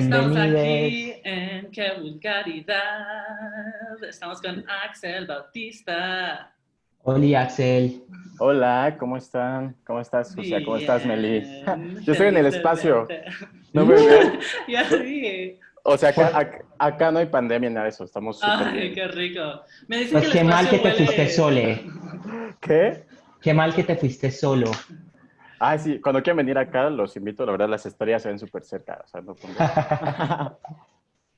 Estamos Bienvenidos. aquí en Qué Vulgaridad. Estamos con Axel Bautista. Hola, Axel. Hola, ¿cómo están? ¿Cómo estás, Sucia? ¿Cómo estás, Meli? Bien, Yo estoy en el feliz de espacio. verte. ¿No me ven? Ya vi. O sea, acá no hay pandemia, nada de eso. Estamos súper Ay, bien. qué rico. Me dicen que Pues el qué mal que espacio te fuiste huele... sole. ¿Qué? Qué mal que te fuiste solo. Ah, sí, cuando quieran venir acá, los invito. La verdad, las estrellas se ven súper cerca. O sea, no pongo.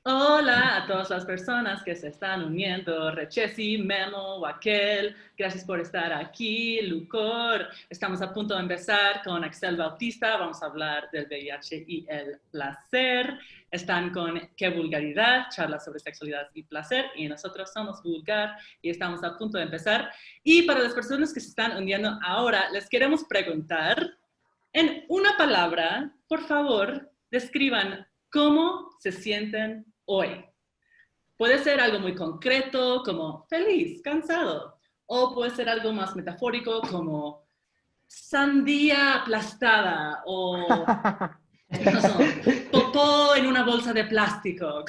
Hola a todas las personas que se están uniendo, Rechesi, Memo, Wakel, gracias por estar aquí, Lucor. Estamos a punto de empezar con Axel Bautista, vamos a hablar del VIH y el placer. Están con Qué Vulgaridad, charlas sobre sexualidad y placer, y nosotros somos Vulgar y estamos a punto de empezar. Y para las personas que se están uniendo ahora, les queremos preguntar, en una palabra, por favor, describan cómo se sienten hoy. Puede ser algo muy concreto, como feliz, cansado, o puede ser algo más metafórico, como sandía aplastada, o no sé, popó en una bolsa de plástico,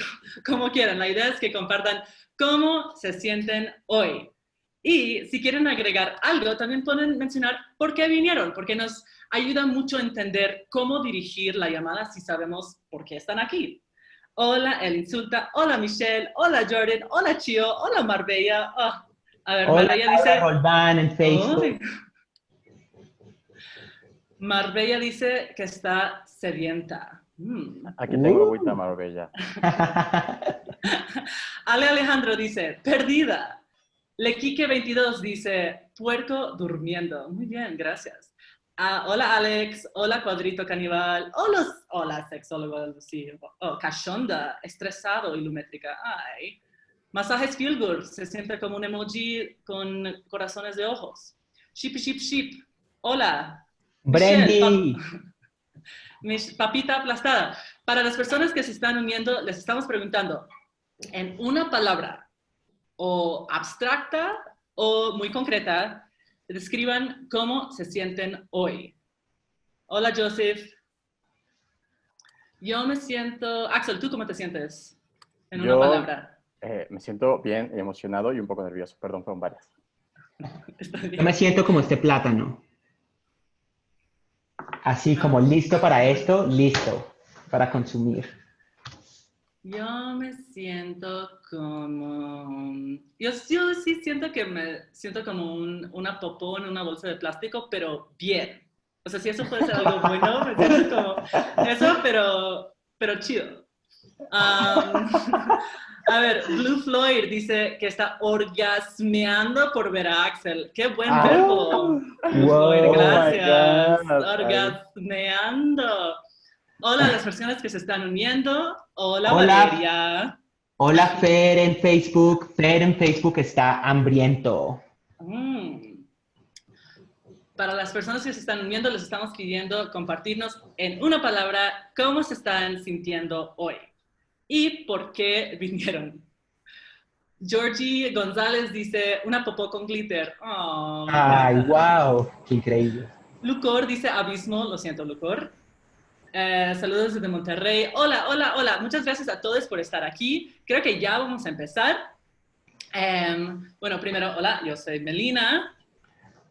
como quieran. La idea es que compartan cómo se sienten hoy. Y si quieren agregar algo, también pueden mencionar por qué vinieron, porque nos ayuda mucho a entender cómo dirigir la llamada si sabemos por qué están aquí. Hola, El Insulta. Hola, Michelle. Hola, Jordan. Hola, Chio. Hola, Marbella. Oh, a ver, Hola, Marbella Laura dice... Roldán en Facebook. Oh, Marbella dice que está sedienta. Aquí tengo agüita Marbella. Ale Alejandro dice, perdida. Lequique22 dice, puerco durmiendo. Muy bien, gracias. Hola Alex, hola Cuadrito Caníbal, hola sexólogo, sí. Oh, cachonda, estresado, ilumétrica. Ay. Masajes feel good, se siente como un emoji con corazones de ojos. Sheep, sheep, sheep. Hola. Michelle, Brandy. papita aplastada. Para las personas que se están uniendo, les estamos preguntando, en una palabra, o abstracta o muy concreta, describan cómo se sienten hoy. Hola, Joseph. Yo me siento... Axel, ¿tú cómo te sientes? En una Yo palabra. me siento bien, emocionado y un poco nervioso. Perdón, fueron varias. Yo me siento como este plátano. Así como listo para esto, listo para consumir. Yo me siento como... Yo sí siento que me siento como una popó en una bolsa de plástico, pero bien. O sea, si eso puede ser algo bueno, me siento como eso, pero chido. A ver, Blue Floyd dice que está orgasmeando por ver a Axel. ¡Qué buen verbo! Blue Floyd, Oh Wow. my gracias. God. Ay. Orgasmeando. Hola a las personas que se están uniendo. Hola, Hola, Valeria. hola Fer en Facebook. Fer en Facebook está hambriento. Mm. Para las personas que se están uniendo, les estamos pidiendo compartirnos en una palabra cómo se están sintiendo hoy y por qué vinieron. Georgie González dice, una popó con glitter. Oh, me Ay, encanta. wow, qué increíble. Lucor dice abismo, lo siento, Lucor. Saludos desde Monterrey. Hola, hola, hola. Muchas gracias a todos por estar aquí. Creo que ya vamos a empezar. Bueno, primero, hola, yo soy Melina.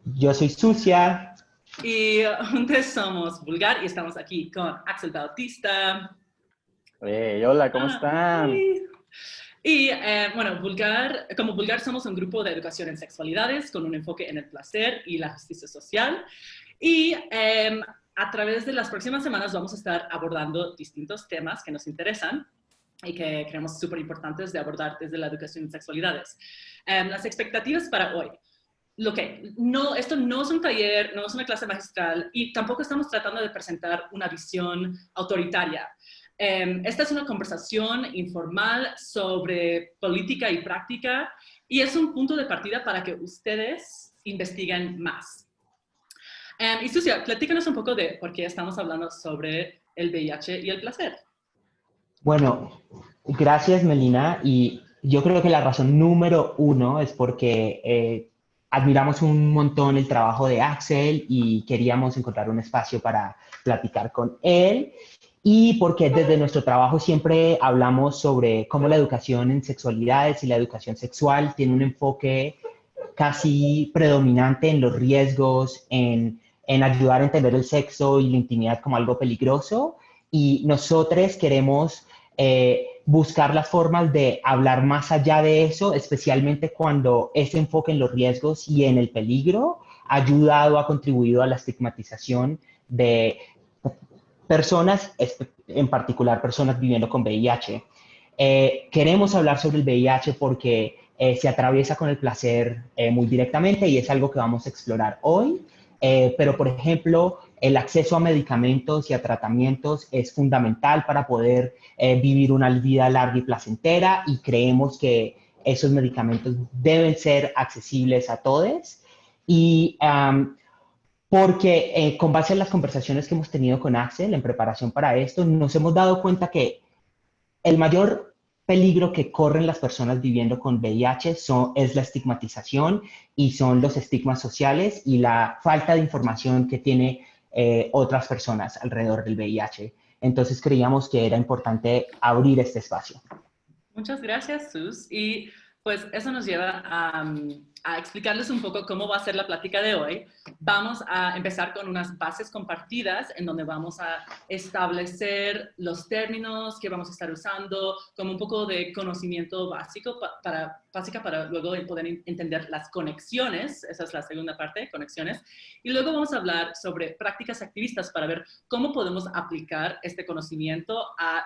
Yo soy Sucia. Y juntos somos Vulgar y estamos aquí con Axel Bautista. Hey, hola, ¿cómo están? Y bueno, como Vulgar somos un grupo de educación en sexualidades con un enfoque en el placer y la justicia social. Y a través de las próximas semanas vamos a estar abordando distintos temas que nos interesan y que creemos súper importantes de abordar desde la educación en sexualidades. Las expectativas para hoy. Esto no es un taller, no es una clase magistral y tampoco estamos tratando de presentar una visión autoritaria. Esta es una conversación informal sobre política y práctica y es un punto de partida para que ustedes investiguen más. Y Sucia, platícanos un poco de por qué estamos hablando sobre el VIH y el placer. Bueno, gracias Melina. Y yo creo que la razón número uno es porque admiramos un montón el trabajo de Axel y queríamos encontrar un espacio para platicar con él. y porque desde nuestro trabajo siempre hablamos sobre cómo la educación en sexualidades y la educación sexual tiene un enfoque casi predominante en los riesgos, en ayudar a entender el sexo y la intimidad como algo peligroso. Y nosotros queremos buscar las formas de hablar más allá de eso, especialmente cuando ese enfoque en los riesgos y en el peligro ha ayudado, ha contribuido a la estigmatización de personas, en particular personas viviendo con VIH. Queremos hablar sobre el VIH porque se atraviesa con el placer muy directamente y es algo que vamos a explorar hoy. Pero, por ejemplo, el acceso a medicamentos y a tratamientos es fundamental para poder vivir una vida larga y placentera, y creemos que esos medicamentos deben ser accesibles a todos. Y porque con base en las conversaciones que hemos tenido con Axel en preparación para esto, nos hemos dado cuenta que el mayor peligro que corren las personas viviendo con VIH es la estigmatización y son los estigmas sociales y la falta de información que tiene otras personas alrededor del VIH. Entonces creíamos que era importante abrir este espacio. Muchas gracias, Sus. Y pues eso nos lleva a explicarles un poco cómo va a ser la plática de hoy. Vamos a empezar con unas bases compartidas en donde vamos a establecer los términos que vamos a estar usando, como un poco de conocimiento básico para luego poder entender las conexiones. Esa es la segunda parte, conexiones. Y luego vamos a hablar sobre prácticas activistas para ver cómo podemos aplicar este conocimiento a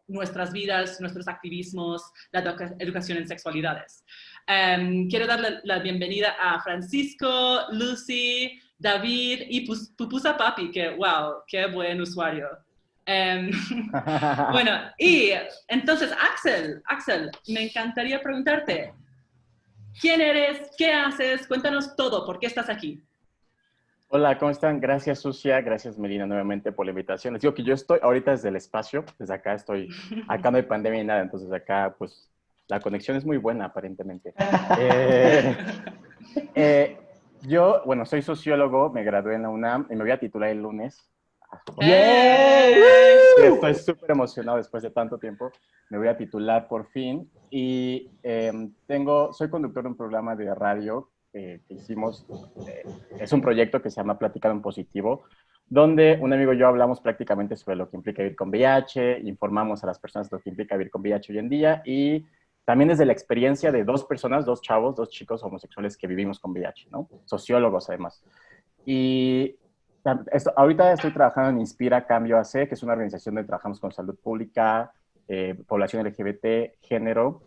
nuestras vidas, nuestros activismos, la educación en sexualidades. Quiero darle la bienvenida a Francisco, Lucy, David y Pupusa Papi, que wow, qué buen usuario. Bueno, y entonces Axel, me encantaría preguntarte, ¿quién eres? ¿Qué haces? Cuéntanos todo, ¿por qué estás aquí? Hola, ¿cómo están? Gracias, Sucia. Gracias, Melina, nuevamente por la invitación. Les digo que yo estoy ahorita desde el espacio, desde acá acá no hay pandemia ni nada, entonces acá, pues, la conexión es muy buena, aparentemente. Eh, yo, bueno, soy sociólogo, me gradué en la UNAM y me voy a titular el lunes. ¡Yay! Sí, estoy súper emocionado después de tanto tiempo. Me voy a titular por fin y soy conductor de un programa de radio que hicimos. Es un proyecto que se llama Platicando en Positivo, donde un amigo y yo hablamos prácticamente sobre lo que implica vivir con VIH, informamos a las personas de lo que implica vivir con VIH hoy en día y también desde la experiencia de dos personas, dos chavos, dos chicos homosexuales que vivimos con VIH, ¿no? Sociólogos además. Y ahorita estoy trabajando en Inspira Cambio AC, que es una organización donde trabajamos con salud pública, población LGBT, género,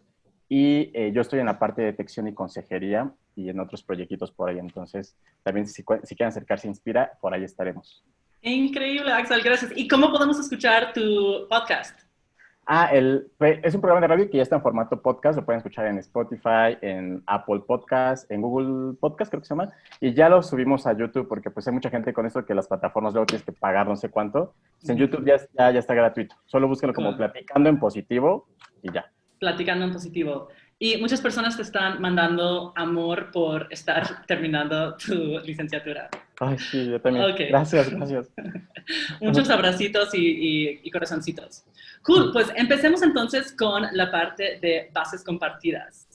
y yo estoy en la parte de detección y consejería y en otros proyectitos por ahí. Entonces, también si quieren acercarse a Inspira, por ahí estaremos. Increíble, Axel, gracias. ¿Y cómo podemos escuchar tu podcast? Es un programa de radio que ya está en formato podcast, lo pueden escuchar en Spotify, en Apple Podcast, en Google Podcast, creo que se llama, y ya lo subimos a YouTube porque pues hay mucha gente con esto que las plataformas luego tienes que pagar no sé cuánto. Pues en YouTube ya está gratuito, solo búsquenlo como Platicando en Positivo y ya. Platicando en Positivo. Y muchas personas te están mandando amor por estar terminando tu licenciatura. Ay, sí, yo también. Okay. Gracias. Muchos abracitos y corazoncitos. Cool, pues empecemos entonces con la parte de bases compartidas.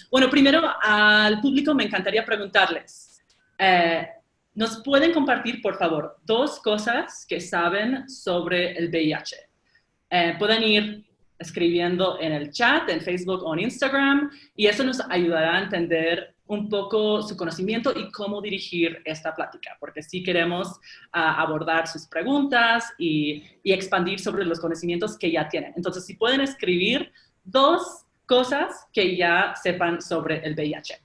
Bueno, primero al público me encantaría preguntarles, ¿nos pueden compartir, por favor, dos cosas que saben sobre el VIH? Pueden ir escribiendo en el chat, en Facebook o en Instagram, y eso nos ayudará a entender un poco su conocimiento y cómo dirigir esta plática, porque sí queremos abordar sus preguntas y expandir sobre los conocimientos que ya tienen. Entonces, si pueden escribir dos cosas que ya sepan sobre el VIH.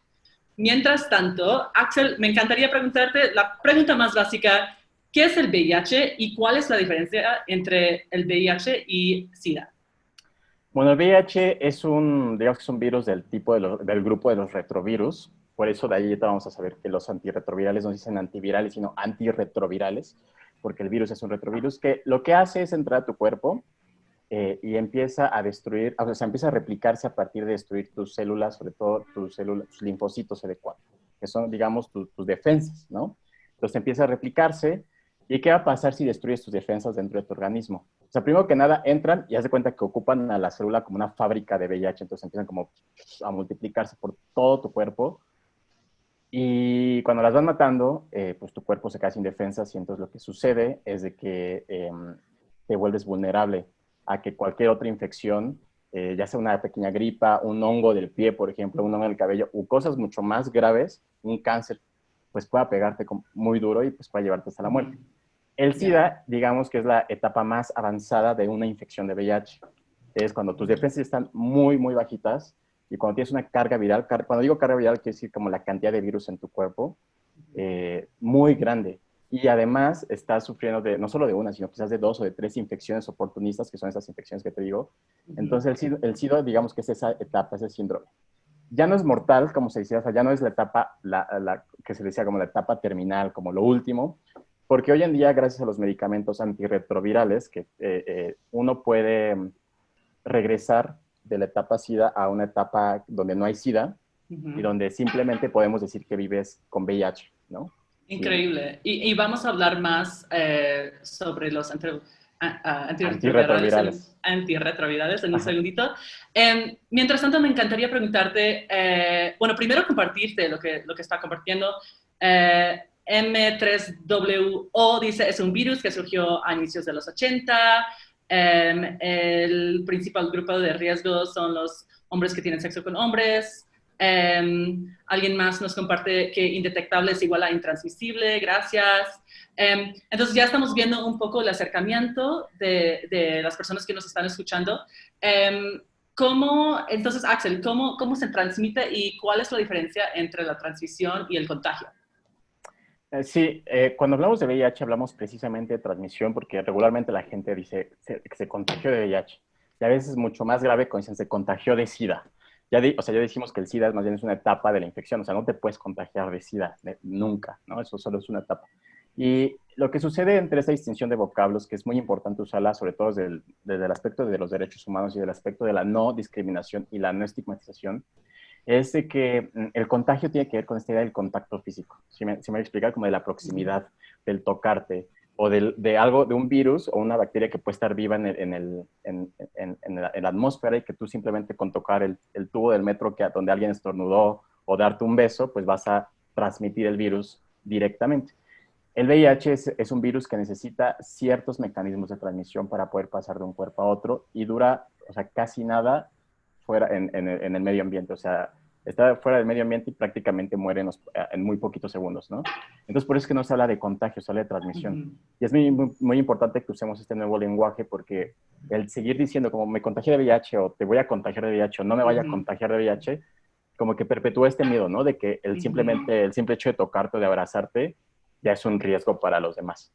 Mientras tanto, Axel, me encantaría preguntarte la pregunta más básica: ¿qué es el VIH y cuál es la diferencia entre el VIH y SIDA? Bueno, el VIH digamos que es un virus del grupo de los retrovirus. Por eso de ahí vamos a saber que los antirretrovirales no se dicen antivirales, sino antirretrovirales, porque el virus es un retrovirus que lo que hace es entrar a tu cuerpo y empieza a destruir, o sea, empieza a replicarse a partir de destruir tus células, sobre todo tus linfocitos CD4, que son, digamos, tus defensas, ¿no? Entonces empieza a replicarse ¿Y qué va a pasar si destruyes tus defensas dentro de tu organismo? O sea, primero que nada, entran y haz de cuenta que ocupan a la célula como una fábrica de VIH, entonces empiezan como a multiplicarse por todo tu cuerpo. Y cuando las van matando, pues tu cuerpo se queda sin defensas y entonces lo que sucede es de que te vuelves vulnerable a que cualquier otra infección, ya sea una pequeña gripa, un hongo del pie, por ejemplo, un hongo del cabello, o cosas mucho más graves, un cáncer, pues pueda pegarte muy duro y pues pueda llevarte hasta la muerte. El SIDA, digamos que es la etapa más avanzada de una infección de VIH. Es cuando tus defensas están muy, muy bajitas y cuando tienes una carga viral, cuando digo carga viral, quiere decir como la cantidad de virus en tu cuerpo, muy grande. Y además estás sufriendo de, no solo de una, sino quizás de 2 o de 3 infecciones oportunistas, que son esas infecciones que te digo. Entonces el SIDA, digamos que es esa etapa, ese síndrome. Ya no es mortal, como se decía, o sea, ya no es la etapa, que se decía como la etapa terminal, como lo último, porque hoy en día, gracias a los medicamentos antirretrovirales, que uno puede regresar de la etapa SIDA a una etapa donde no hay SIDA y donde simplemente podemos decir que vives con VIH, ¿no? Increíble. Y vamos a hablar más sobre los Antirretrovirales. antirretrovirales en un Ajá. segundito. Mientras tanto, me encantaría preguntarte, bueno, primero compartirte lo que está compartiendo. M3WO dice, es un virus que surgió a inicios de los 80. El principal grupo de riesgo son los hombres que tienen sexo con hombres. Alguien más nos comparte que indetectable es igual a intransmisible, gracias. Entonces ya estamos viendo un poco el acercamiento de las personas que nos están escuchando. Entonces, Axel, ¿cómo se transmite y cuál es la diferencia entre la transmisión y el contagio? Sí, cuando hablamos de VIH hablamos precisamente de transmisión porque regularmente la gente dice que se contagió de VIH y a veces es mucho más grave cuando dicen se contagió de SIDA. O sea, ya decimos que el SIDA más bien es una etapa de la infección, o sea, no te puedes contagiar de SIDA nunca, ¿no? Eso solo es una etapa. Y lo que sucede entre esa distinción de vocablos, que es muy importante usarla, sobre todo desde el aspecto de los derechos humanos y del aspecto de la no discriminación y la no estigmatización, es de que el contagio tiene que ver con esta idea del contacto físico. Si me voy a explicar, como de la proximidad, del tocarte, o de algo, de un virus o una bacteria que puede estar viva en la atmósfera y que tú simplemente con tocar el tubo del metro donde alguien estornudó o darte un beso, pues vas a transmitir el virus directamente. El VIH es un virus que necesita ciertos mecanismos de transmisión para poder pasar de un cuerpo a otro y dura, o sea, casi nada fuera en el medio ambiente, o sea, está fuera del medio ambiente y prácticamente muere en muy poquitos segundos, ¿no? Entonces, por eso es que no se habla de contagio, se habla de transmisión. Y es muy, muy, muy importante que usemos este nuevo lenguaje porque el seguir diciendo como me contagié de VIH o te voy a contagiar de VIH o no me vaya a contagiar de VIH, como que perpetúa este miedo, ¿no? De que el simple hecho de tocarte o de abrazarte ya es un riesgo para los demás.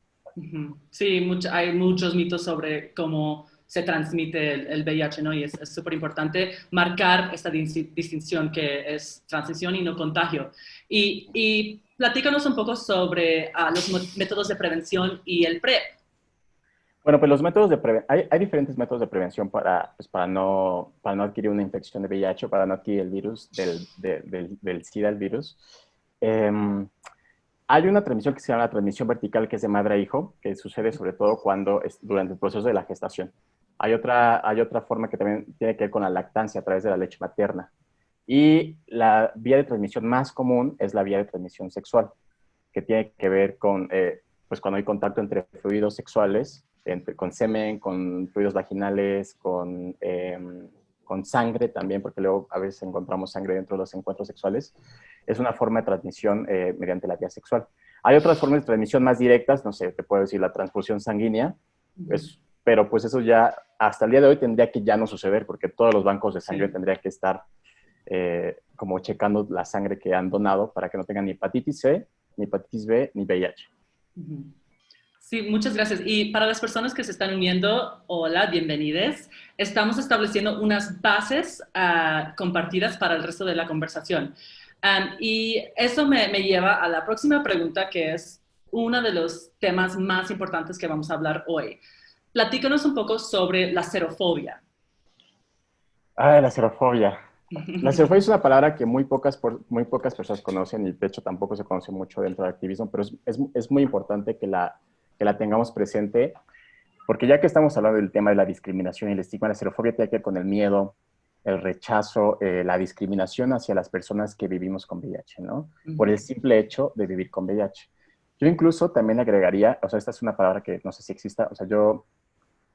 Sí, hay muchos mitos sobre cómo se transmite el VIH, ¿no? Y es súper importante marcar esta distinción que es transmisión y no contagio. Y platícanos un poco sobre los métodos de prevención y el PrEP. Bueno, pues los métodos de prevención, hay diferentes métodos de prevención para no adquirir una infección de VIH o para no adquirir el virus del SIDA, el virus. Hay una transmisión que se llama la transmisión vertical, que es de madre a hijo, que sucede sobre todo durante el proceso de la gestación. Hay otra forma que también tiene que ver con la lactancia a través de la leche materna. Y la vía de transmisión más común es la vía de transmisión sexual, que tiene que ver con, pues cuando hay contacto entre fluidos sexuales, con semen, con fluidos vaginales, con sangre también, porque luego a veces encontramos sangre dentro de los encuentros sexuales. Es una forma de transmisión mediante la vía sexual. Hay otras formas de transmisión más directas, no sé, te puedo decir la transfusión sanguínea, pero pues eso ya hasta el día de hoy tendría que ya no suceder, porque todos los bancos de sangre tendrían que estar como checando la sangre que han donado para que no tengan ni hepatitis C, ni hepatitis B, ni VIH. Sí, muchas gracias. Y para las personas que se están uniendo, hola, bienvenidos. Estamos estableciendo unas bases compartidas para el resto de la conversación. Y eso me lleva a la próxima pregunta, que es uno de los temas más importantes que vamos a hablar hoy. Platícanos un poco sobre la xerofobia. La xerofobia. La xerofobia es una palabra que muy pocas personas conocen y de hecho tampoco se conoce mucho dentro del activismo, pero es muy importante que la que la tengamos presente, porque ya que estamos hablando del tema de la discriminación y el estigma, la xerofobia tiene que ver con el miedo, el rechazo, la discriminación hacia las personas que vivimos con VIH, ¿no? Por el simple hecho de vivir con VIH. Yo incluso también agregaría, o sea, esta es una palabra que no sé si exista, o sea, yo,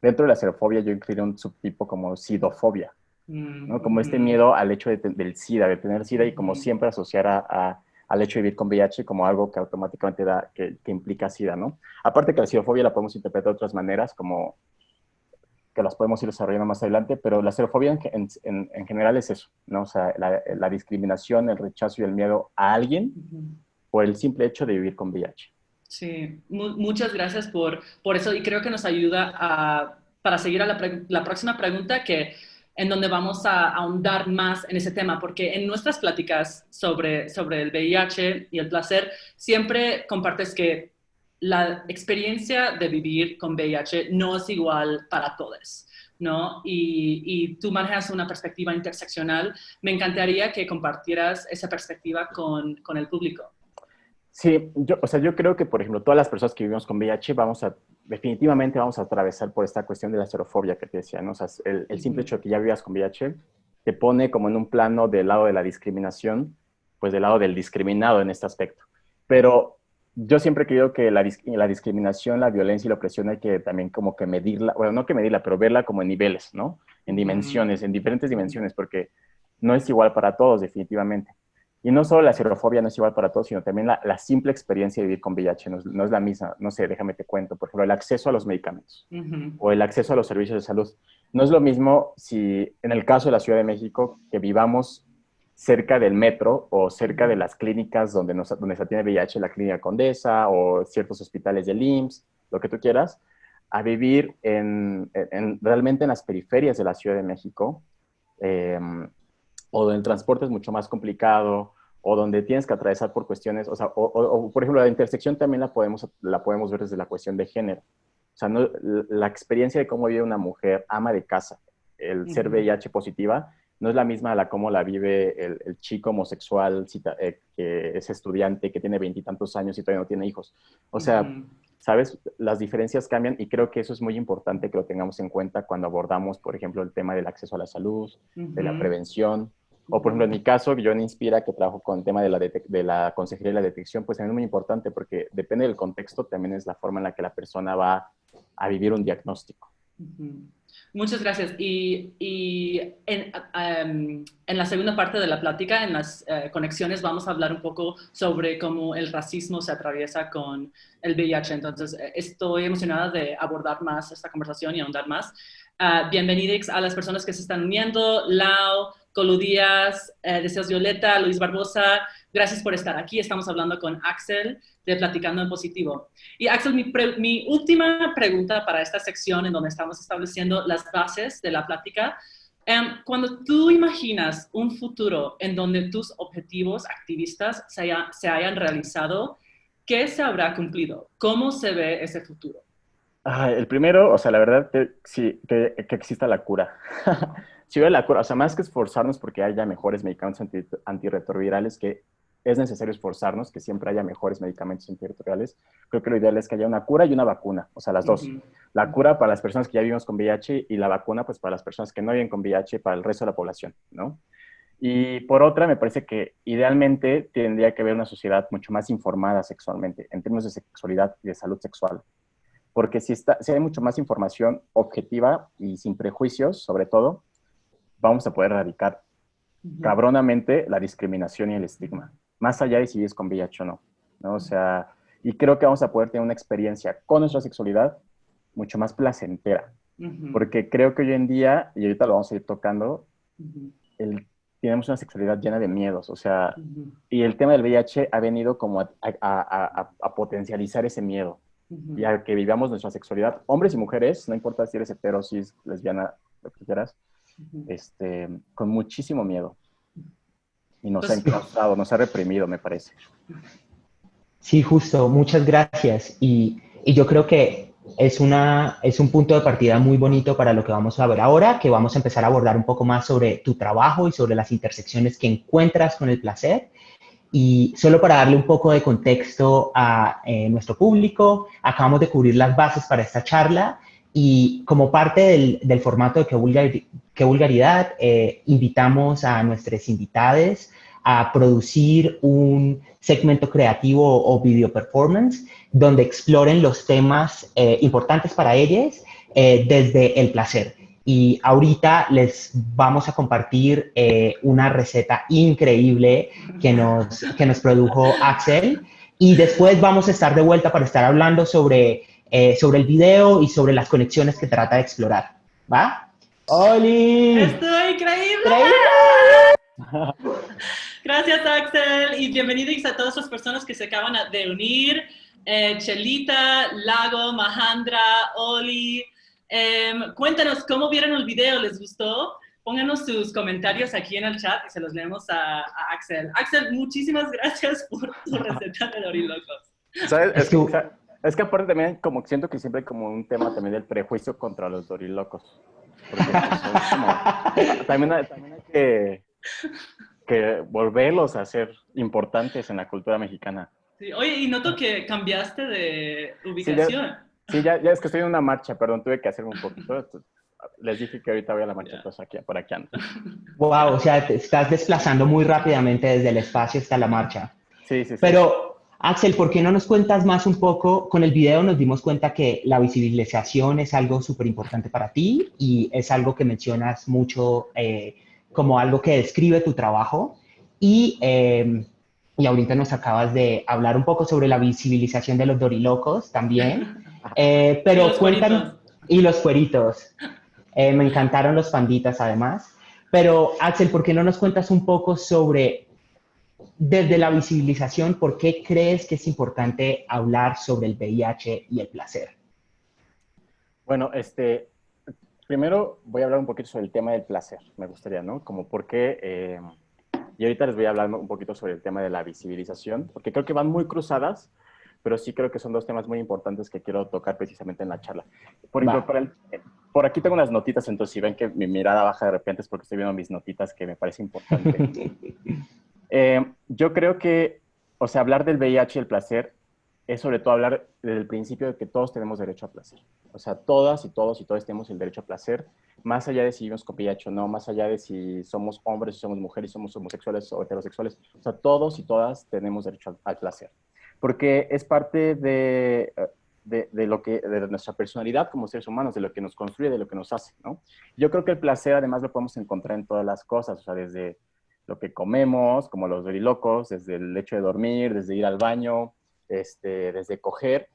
dentro de la xerofobia, yo incluiría un subtipo como sidofobia, ¿no? Como este miedo al hecho del SIDA, de tener SIDA y como siempre asociar al hecho de vivir con VIH como algo que automáticamente que implica SIDA, ¿no? Aparte que la sidofobia la podemos interpretar de otras maneras, como que las podemos ir desarrollando más adelante, pero la xerofobia en general es eso, ¿no? O sea, la discriminación, el rechazo y el miedo a alguien por el simple hecho de vivir con VIH. Sí, muchas gracias por eso y creo que nos ayuda para seguir a la próxima pregunta en donde vamos a ahondar más en ese tema, porque en nuestras pláticas sobre el VIH y el placer siempre compartes que la experiencia de vivir con VIH no es igual para todos, ¿no? Y tú manejas una perspectiva interseccional. Me encantaría que compartieras esa perspectiva con el público. Sí, o sea, yo creo que, por ejemplo, todas las personas que vivimos con VIH definitivamente vamos a atravesar por esta cuestión de la xerofobia que te decía, ¿no? O sea, el simple hecho de que ya vivas con VIH te pone como en un plano del lado de la discriminación, pues del lado del discriminado en este aspecto. Pero yo siempre he creído que la discriminación, la violencia y la opresión hay que también como que medirla, bueno, no que medirla, pero verla como en niveles, ¿no? En dimensiones, en diferentes dimensiones, porque no es igual para todos, definitivamente. Y no solo la xerofobia no es igual para todos, sino también la simple experiencia de vivir con VIH no es la misma. No sé, déjame te cuento. Por ejemplo, el acceso a los medicamentos o el acceso a los servicios de salud. No es lo mismo si, en el caso de la Ciudad de México, que vivamos cerca del metro o cerca de las clínicas donde se atiende VIH, la Clínica Condesa o ciertos hospitales del IMSS, lo que tú quieras, a vivir realmente en las periferias de la Ciudad de México, o donde el transporte es mucho más complicado, o donde tienes que atravesar por cuestiones, o sea, por ejemplo, la intersección también la podemos ver desde la cuestión de género. O sea, la experiencia de cómo vive una mujer ama de casa, el ser VIH positiva, no es la misma a la cómo la vive el chico homosexual que es estudiante, que tiene 20 y tantos años y todavía no tiene hijos. O sea, ¿sabes? Las diferencias cambian y creo que eso es muy importante que lo tengamos en cuenta cuando abordamos, por ejemplo, el tema del acceso a la salud, de la prevención. O, por ejemplo, en mi caso, yo en Inspira, que trabajo con el tema de la consejería y la detección, pues también es muy importante porque depende del contexto, también es la forma en la que la persona va a vivir un diagnóstico. Muchas gracias. Y en la segunda parte de la plática, en las conexiones, vamos a hablar un poco sobre cómo el racismo se atraviesa con el VIH. Entonces, estoy emocionada de abordar más esta conversación y ahondar más. Bienvenidos a las personas que se están uniendo. Lau, Colu Díaz, Deseos Violeta, Luis Barbosa, gracias por estar aquí. Estamos hablando con Axel de Platicando en Positivo. Y Axel, mi última pregunta para esta sección en donde estamos estableciendo las bases de la plática. Cuando tú imaginas un futuro en donde tus objetivos activistas se hayan realizado, ¿qué se habrá cumplido? ¿Cómo se ve ese futuro? El primero, o sea, la verdad, sí, que exista la cura. Si hubiera la cura, o sea, más que esforzarnos porque haya mejores medicamentos antirretrovirales, que es necesario esforzarnos, que siempre haya mejores medicamentos antirretrovirales, creo que lo ideal es que haya una cura y una vacuna, o sea, las dos. La cura para las personas que ya vivimos con VIH y la vacuna, pues, para las personas que no viven con VIH, para el resto de la población, ¿no? Y por otra, me parece que idealmente tendría que haber una sociedad mucho más informada sexualmente, en términos de sexualidad y de salud sexual. Porque si hay mucho más información objetiva y sin prejuicios, sobre todo, vamos a poder erradicar cabronamente la discriminación y el estigma, más allá de si vives con VIH o no, ¿no? O sea, y creo que vamos a poder tener una experiencia con nuestra sexualidad mucho más placentera, porque creo que hoy en día, y ahorita lo vamos a ir tocando, tenemos una sexualidad llena de miedos, o sea, y el tema del VIH ha venido como a potencializar ese miedo, y a que vivamos nuestra sexualidad, hombres y mujeres, no importa si eres hetero, cis, lesbiana, lo que quieras, con muchísimo miedo. Y nos ha enclaustrado, nos ha reprimido, me parece. Sí, justo, muchas gracias. Y yo creo que es un punto de partida muy bonito para lo que vamos a ver ahora, que vamos a empezar a abordar un poco más sobre tu trabajo y sobre las intersecciones que encuentras con el placer. Y solo para darle un poco de contexto a nuestro público, acabamos de cubrir las bases para esta charla y como parte del formato de Qué Vulgaridad, invitamos a nuestros invitados a producir un segmento creativo o video performance donde exploren los temas importantes para ellos desde el placer. Y ahorita les vamos a compartir una receta increíble que nos produjo Axel. Y después vamos a estar de vuelta para estar hablando sobre el video y sobre las conexiones que trata de explorar. ¿Va? ¡Oli! ¡Estoy increíble! Gracias, Axel. Y bienvenidos a todas las personas que se acaban de unir. Chelita, Lago, Mahandra, Oli. Cuéntanos cómo vieron el video, ¿les gustó? Pónganos sus comentarios aquí en el chat y se los leemos a Axel. Axel, muchísimas gracias por tu receta de dorilocos. ¿Sabes? Es que aparte también como siento que siempre hay como un tema también del prejuicio contra los dorilocos. Porque pues, son como, también hay que volverlos a ser importantes en la cultura mexicana. Sí, oye, y noto que cambiaste de ubicación. Sí, ya es que estoy en una marcha, perdón, tuve que hacerme un poquito. Les dije que ahorita voy a la marcha, pues por aquí ando. Wow, o sea, te estás desplazando muy rápidamente desde el espacio hasta la marcha. Sí. Pero, Axel, ¿por qué no nos cuentas más un poco? Con el video nos dimos cuenta que la visibilización es algo súper importante para ti y es algo que mencionas mucho como algo que describe tu trabajo. Y ahorita nos acabas de hablar un poco sobre la visibilización de los dorilocos también. Pero Y los cuéntanos, y los cueritos. Me encantaron los panditas además. Pero Axel, ¿por qué no nos cuentas un poco sobre, desde la visibilización, por qué crees que es importante hablar sobre el VIH y el placer? Bueno, primero voy a hablar un poquito sobre el tema del placer, me gustaría, ¿no? Como por qué, y ahorita les voy a hablar un poquito sobre el tema de la visibilización, porque creo que van muy cruzadas, pero sí creo que son dos temas muy importantes que quiero tocar precisamente en la charla. Por ejemplo, por aquí tengo unas notitas, entonces si ven que mi mirada baja de repente es porque estoy viendo mis notitas que me parece importante. Yo creo que, o sea, hablar del VIH y el placer es sobre todo hablar del principio de que todos tenemos derecho a placer. O sea, todas y todos tenemos el derecho a placer, más allá de si vivimos con VIH o no, más allá de si somos hombres, si somos mujeres, si somos homosexuales o heterosexuales. O sea, todos y todas tenemos derecho al placer. Porque es parte de nuestra personalidad como seres humanos, de lo que nos construye, de lo que nos hace, ¿no? Yo creo que el placer además lo podemos encontrar en todas las cosas, o sea, desde lo que comemos, como los dorilocos, desde el hecho de dormir, desde ir al baño, desde coger.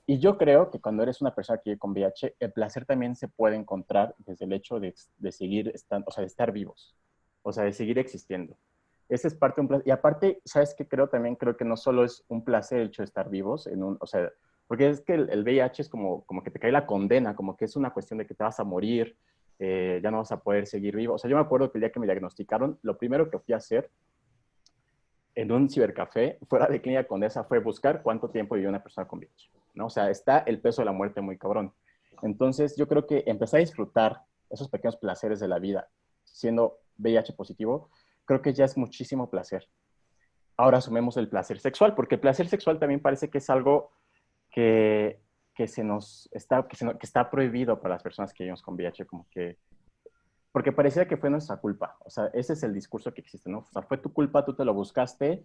Y yo creo que cuando eres una persona que vive con VIH, el placer también se puede encontrar desde el hecho de seguir estando, o sea, de estar vivos, o sea, de seguir existiendo. Ese es parte de un placer. Y aparte, ¿sabes qué creo? También creo que no solo es un placer el hecho de estar vivos, o sea, porque es que el VIH es como que te cae la condena, como que es una cuestión de que te vas a morir, ya no vas a poder seguir vivo. O sea, yo me acuerdo que el día que me diagnosticaron, lo primero que fui a hacer en un cibercafé fuera de Clínica Condesa fue buscar cuánto tiempo vivió una persona con VIH, ¿no? O sea, está el peso de la muerte muy cabrón. Entonces, yo creo que empezar a disfrutar esos pequeños placeres de la vida siendo VIH positivo, creo que ya es muchísimo placer. Ahora sumemos el placer sexual, porque el placer sexual también parece que es algo que está prohibido para las personas que vivimos con VIH, como que porque parecía que fue nuestra culpa. O sea, ese es el discurso que existe, ¿no? O sea, fue tu culpa, tú te lo buscaste,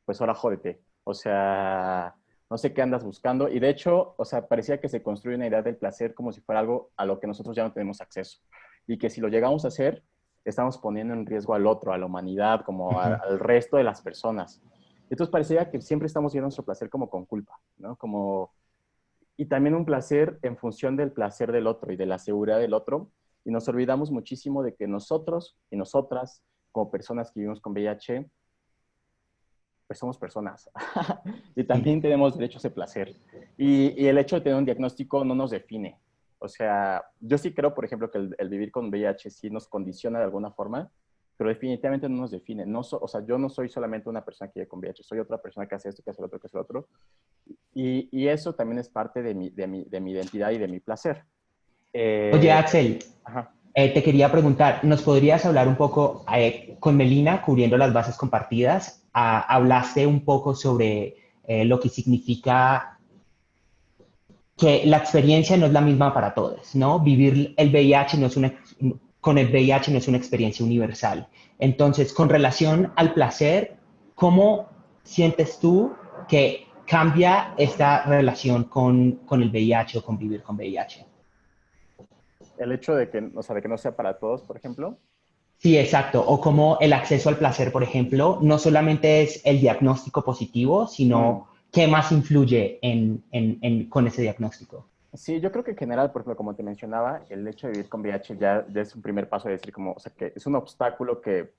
pues ahora jódete. O sea, no sé qué andas buscando. Y de hecho, o sea, parecía que se construye una idea del placer como si fuera algo a lo que nosotros ya no tenemos acceso. Y que si lo llegamos a hacer, estamos poniendo en riesgo al otro, a la humanidad, como al resto de las personas. Entonces parecía que siempre estamos viendo nuestro placer como con culpa, ¿no? Y también un placer en función del placer del otro y de la seguridad del otro. Y nos olvidamos muchísimo de que nosotros y nosotras, como personas que vivimos con VIH, pues somos personas. Y también tenemos derecho a ese placer. Y el hecho de tener un diagnóstico no nos define. O sea, yo sí creo, por ejemplo, que el vivir con VIH sí nos condiciona de alguna forma, pero definitivamente no nos define. O sea, yo no soy solamente una persona que vive con VIH, soy otra persona que hace esto, que hace lo otro, que hace lo otro. Y eso también es parte de mi identidad y de mi placer. Oye, Axel, Ajá. Te quería preguntar, ¿nos podrías hablar un poco, con Melina, cubriendo las bases compartidas, hablaste un poco sobre lo que significa que la experiencia no es la misma para todos, ¿no? Vivir el VIH no es una, con el VIH no es una experiencia universal. Entonces, con relación al placer, ¿cómo sientes tú que cambia esta relación con el VIH o con vivir con VIH? El hecho de que, o sea, de que no sea para todos, por ejemplo. Sí, exacto. O como el acceso al placer, por ejemplo, no solamente es el diagnóstico positivo, Mm. sino qué más influye con ese diagnóstico. Sí, yo creo que en general, por ejemplo, como te mencionaba, el hecho de vivir con VIH ya es un primer paso de decir como, o sea, que es un obstáculo que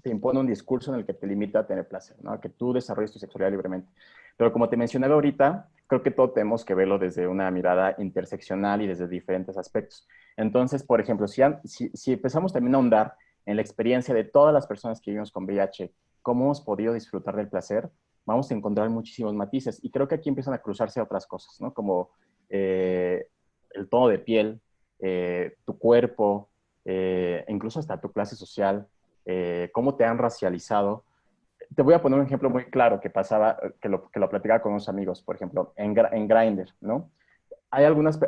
te impone un discurso en el que te limita a tener placer, ¿no? A que tú desarrolles tu sexualidad libremente. Pero como te mencionaba ahorita, creo que todo tenemos que verlo desde una mirada interseccional y desde diferentes aspectos. Entonces, por ejemplo, si empezamos también a ahondar en la experiencia de todas las personas que vivimos con VIH, cómo hemos podido disfrutar del placer, vamos a encontrar muchísimos matices. Y creo que aquí empiezan a cruzarse otras cosas, ¿no? Como el tono de piel, tu cuerpo, incluso hasta tu clase social, cómo te han racializado. Te voy a poner un ejemplo muy claro que pasaba, que lo platicaba con unos amigos, por ejemplo, en Grindr, ¿no? Hay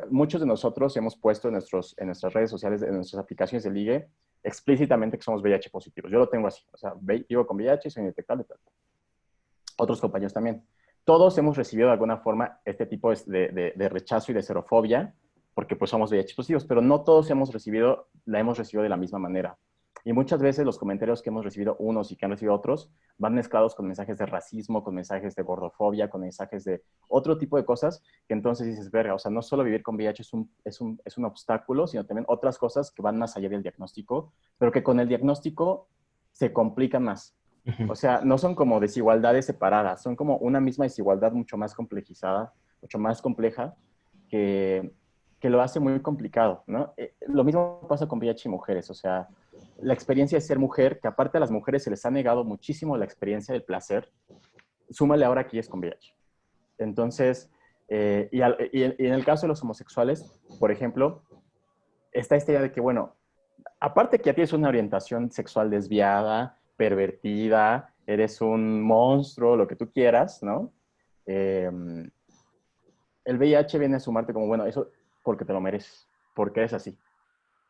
muchos de nosotros hemos puesto en nuestras redes sociales, en nuestras aplicaciones de ligue, explícitamente que somos VIH positivos. Yo lo tengo así, o sea, vivo con VIH, soy indetectable, tal. Otros compañeros también. Todos hemos recibido de alguna forma este tipo de rechazo y de xerofobia, porque pues somos VIH positivos, pero no todos la hemos recibido de la misma manera. Y muchas veces los comentarios que hemos recibido unos y que han recibido otros van mezclados con mensajes de racismo, con mensajes de gordofobia, con mensajes de otro tipo de cosas que entonces dices, verga, o sea, no solo vivir con VIH es un obstáculo, sino también otras cosas que van más allá del diagnóstico, pero que con el diagnóstico se complican más. Ujú. O sea, no son como desigualdades separadas, son como una misma desigualdad mucho más complejizada, mucho más compleja, que, que lo hace muy complicado, ¿no? Lo mismo pasa con VIH y mujeres, o sea, la experiencia de ser mujer, que aparte a las mujeres se les ha negado muchísimo la experiencia del placer, súmale ahora que es con VIH. Entonces, y en el caso de los homosexuales, por ejemplo, está esta idea de que, bueno, aparte que ya tienes una orientación sexual desviada, pervertida, eres un monstruo, lo que tú quieras, ¿no? Eh, el VIH viene a sumarte como, bueno, eso porque te lo mereces, porque es así.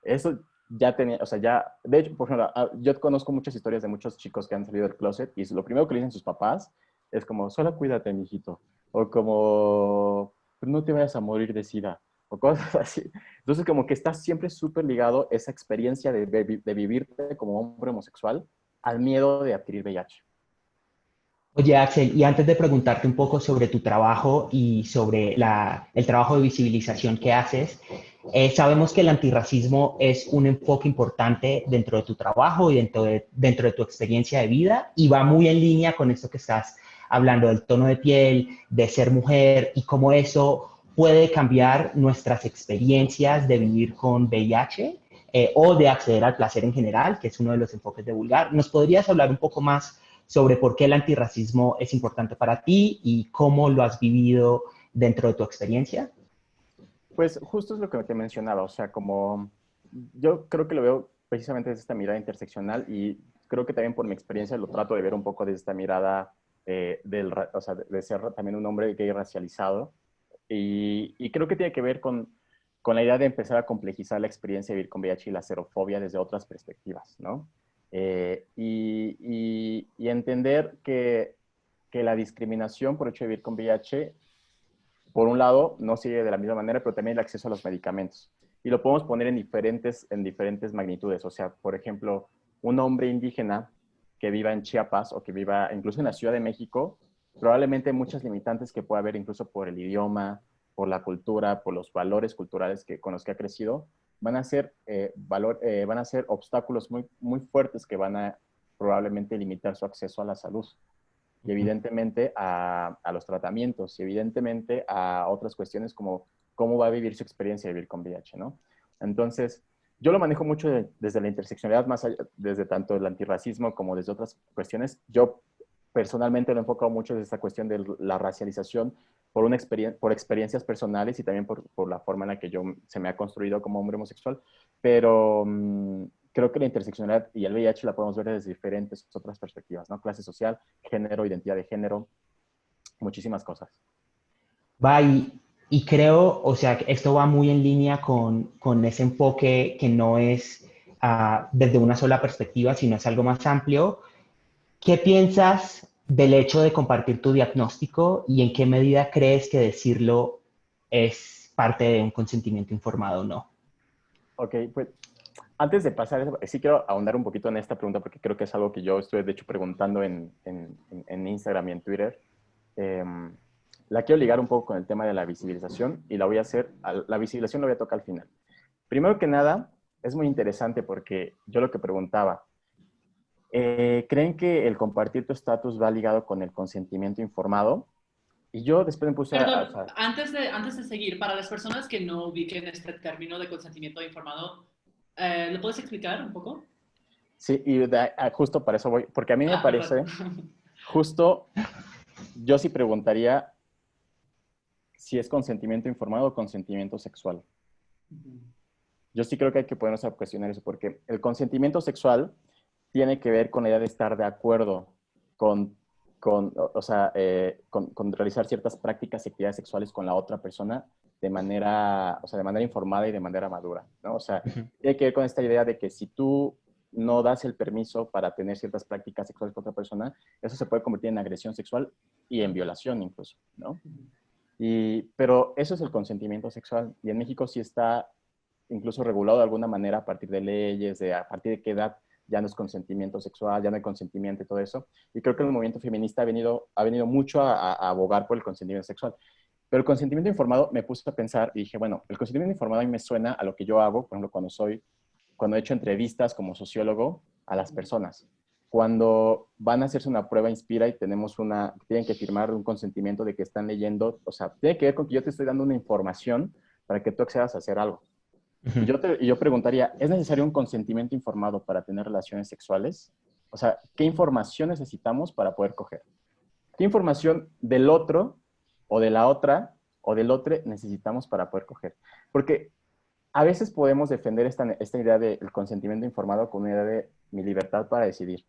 Eso ya tenía, o sea, ya, de hecho, por ejemplo, yo conozco muchas historias de muchos chicos que han salido del closet y lo primero que le dicen sus papás es como, solo cuídate, mijito, o como, no te vayas a morir de sida, o cosas así. Entonces, como que estás siempre súper ligado esa experiencia de vivirte como hombre homosexual al miedo de adquirir VIH. Oye, Axel, y antes de preguntarte un poco sobre tu trabajo y sobre el trabajo de visibilización que haces, sabemos que el antirracismo es un enfoque importante dentro de tu trabajo y dentro de tu experiencia de vida y va muy en línea con esto que estás hablando del tono de piel, de ser mujer y cómo eso puede cambiar nuestras experiencias de vivir con VIH, o de acceder al placer en general, que es uno de los enfoques de Vulgar. ¿Nos podrías hablar un poco más sobre por qué el antirracismo es importante para ti y cómo lo has vivido dentro de tu experiencia? Pues justo es lo que te mencionaba, o sea, como yo creo que lo veo precisamente desde esta mirada interseccional y creo que también por mi experiencia lo trato de ver un poco desde esta mirada o sea, de ser también un hombre gay racializado y creo que tiene que ver con la idea de empezar a complejizar la experiencia de vivir con VIH y la xerofobia desde otras perspectivas, ¿no? Y entender que la discriminación por hecho de vivir con VIH por un lado, no sigue de la misma manera, pero también el acceso a los medicamentos. Y lo podemos poner en diferentes magnitudes. O sea, por ejemplo, un hombre indígena que viva en Chiapas o que viva incluso en la Ciudad de México, probablemente hay muchas limitantes que puede haber incluso por el idioma, por la cultura, por los valores culturales con los que ha crecido, van a ser obstáculos muy, muy fuertes que van a probablemente limitar su acceso a la salud y evidentemente a los tratamientos y evidentemente a otras cuestiones como cómo va a vivir su experiencia de vivir con VIH, ¿no? Entonces, yo lo manejo mucho desde la interseccionalidad, más allá, desde tanto el antirracismo como desde otras cuestiones. Yo personalmente lo he enfocado mucho en esta cuestión de la racialización por experiencias personales y también por la forma en la que se me ha construido como hombre homosexual. Pero creo que la interseccionalidad y el VIH la podemos ver desde diferentes otras perspectivas, ¿no? Clase social, género, identidad de género, muchísimas cosas. Va, y creo, o sea, que esto va muy en línea con ese enfoque que no es desde una sola perspectiva, sino es algo más amplio. ¿Qué piensas del hecho de compartir tu diagnóstico y en qué medida crees que decirlo es parte de un consentimiento informado o no? Ok, pues antes de pasar eso, sí quiero ahondar un poquito en esta pregunta porque creo que es algo que yo estoy, de hecho, preguntando en Instagram y en Twitter. La quiero ligar un poco con el tema de la visibilización y la voy a hacer, la visibilización la voy a tocar al final. Primero que nada, es muy interesante porque yo lo que preguntaba, ¿creen que el compartir tu estatus va ligado con el consentimiento informado? Y yo después me puse Perdón, a antes de seguir, para las personas que no ubiquen este término de consentimiento informado, ¿lo puedes explicar un poco? sí, y justo para eso voy, porque a mí me Perfecto. parece, justo, yo sí preguntaría si es consentimiento informado o consentimiento sexual. Yo sí creo que hay que ponernos a cuestionar eso, porque el consentimiento sexual tiene que ver con la idea de estar de acuerdo con realizar ciertas prácticas y actividades sexuales con la otra persona de manera, o sea, de manera informada y de manera madura, ¿no? O sea, tiene que ver con esta idea de que si tú no das el permiso para tener ciertas prácticas sexuales con otra persona, eso se puede convertir en agresión sexual y en violación incluso, ¿no? Pero eso es el consentimiento sexual. Y en México sí está incluso regulado de alguna manera a partir de leyes, de a partir de qué edad ya no es consentimiento sexual, ya no hay consentimiento y todo eso. Y creo que el movimiento feminista ha venido mucho a abogar por el consentimiento sexual. Pero el consentimiento informado me puse a pensar y dije, bueno, el consentimiento informado a mí me suena a lo que yo hago, por ejemplo, cuando he hecho entrevistas como sociólogo a las personas. Cuando van a hacerse una prueba Inspira y tienen que firmar un consentimiento de que están leyendo, o sea, tiene que ver con que yo te estoy dando una información para que tú accedas a hacer algo. Y yo preguntaría, ¿es necesario un consentimiento informado para tener relaciones sexuales? O sea, ¿qué información necesitamos para poder coger? ¿Qué información del otro o de la otra o del otro necesitamos para poder coger? Porque a veces podemos defender esta idea del consentimiento informado con una idea de mi libertad para decidir.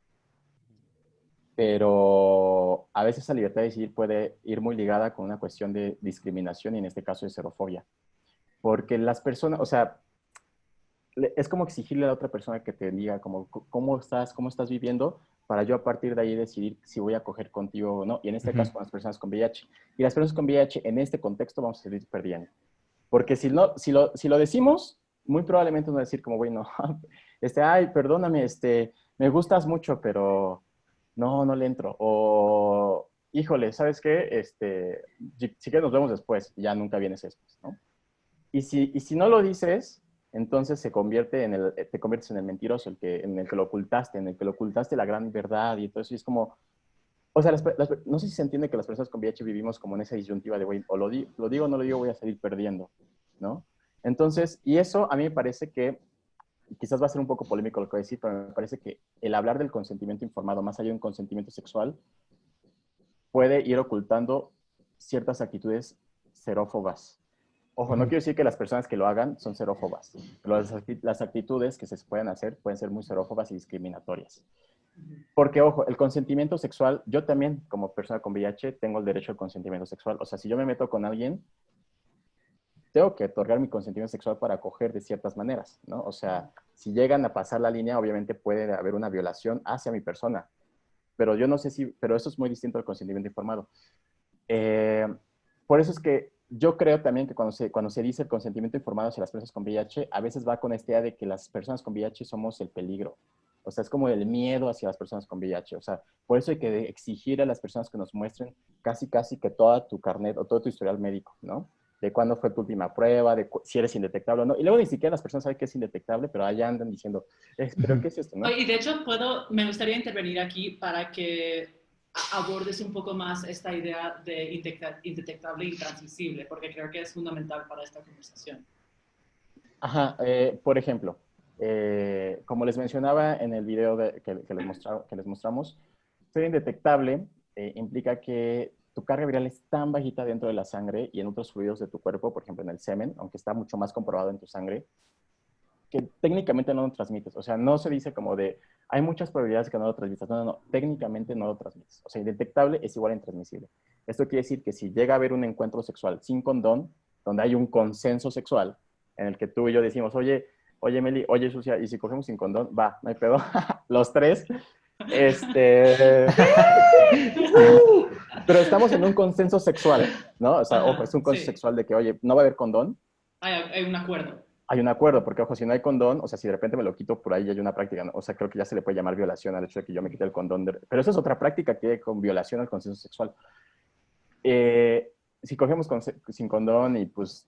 Pero a veces esa libertad de decidir puede ir muy ligada con una cuestión de discriminación y en este caso de xerofobia. Porque las personas, o sea, es como exigirle a la otra persona que te diga como, cómo estás viviendo para yo a partir de ahí decidir si voy a coger contigo o no. Y en este caso con las personas con VIH. Y las personas con VIH en este contexto vamos a salir perdiendo. Porque si lo decimos, muy probablemente nos va a decir como, bueno, ay, perdóname, me gustas mucho, pero no le entro. O, híjole, ¿sabes qué? Si quieres nos vemos después. Y ya nunca vienes después, ¿no? Y si no lo dices, entonces te conviertes en el mentiroso, en el que lo ocultaste, en el que lo ocultaste la gran verdad y todo eso. Y es como, o sea, no sé si se entiende que las personas con VIH vivimos como en esa disyuntiva de, güey, o lo digo o no lo digo, voy a salir perdiendo, ¿no? Entonces, y eso a mí me parece que, quizás va a ser un poco polémico lo que voy a decir, pero me parece que el hablar del consentimiento informado, más allá de un consentimiento sexual, puede ir ocultando ciertas actitudes xerófobas. Ojo, no quiero decir que las personas que lo hagan son xerófobas, pero las actitudes que se pueden hacer pueden ser muy xerófobas y discriminatorias. Porque, ojo, el consentimiento sexual, yo también, como persona con VIH, tengo el derecho al consentimiento sexual. O sea, si yo me meto con alguien, tengo que otorgar mi consentimiento sexual para acoger de ciertas maneras, ¿no? O sea, si llegan a pasar la línea, obviamente puede haber una violación hacia mi persona. Pero yo no sé pero eso es muy distinto al consentimiento informado. Por eso es que yo creo también que cuando se dice el consentimiento informado hacia las personas con VIH, a veces va con esta idea de que las personas con VIH somos el peligro. O sea, es como el miedo hacia las personas con VIH. O sea, por eso hay que exigir a las personas que nos muestren casi que toda tu carnet o todo tu historial médico, ¿no? De cuándo fue tu última prueba, si eres indetectable o no. Y luego ni siquiera las personas saben que es indetectable, pero allá andan diciendo, ¿pero qué es esto, no? Y de hecho, me gustaría intervenir aquí para que abordes un poco más esta idea de indetectable e intransmisible, porque creo que es fundamental para esta conversación. Ajá, por ejemplo, como les mencionaba en el video que les mostramos, ser indetectable implica que tu carga viral es tan bajita dentro de la sangre y en otros fluidos de tu cuerpo, por ejemplo en el semen, aunque está mucho más comprobado en tu sangre, que técnicamente no lo transmites. O sea, no se dice como de, hay muchas probabilidades que no lo transmitas. No, no, no, técnicamente no lo transmites. O sea, indetectable es igual a intransmisible. Esto quiere decir que si llega a haber un encuentro sexual sin condón, donde hay un consenso sexual, en el que tú y yo decimos, oye Meli, oye Sucia, y si cogemos sin condón, va, no hay pedo, los tres, pero estamos en un consenso sexual, ¿no? O sea, ojo, es un consenso Sí, sexual de que, oye, no va a haber condón, hay un acuerdo. hay un acuerdo, porque ojo, si no hay condón, o sea, si de repente me lo quito por ahí, ya hay una práctica, ¿no? O sea, creo que ya se le puede llamar violación al hecho de que yo me quite el condón. Pero eso es otra práctica que hay con violación al consenso sexual. Si cogemos sin condón y pues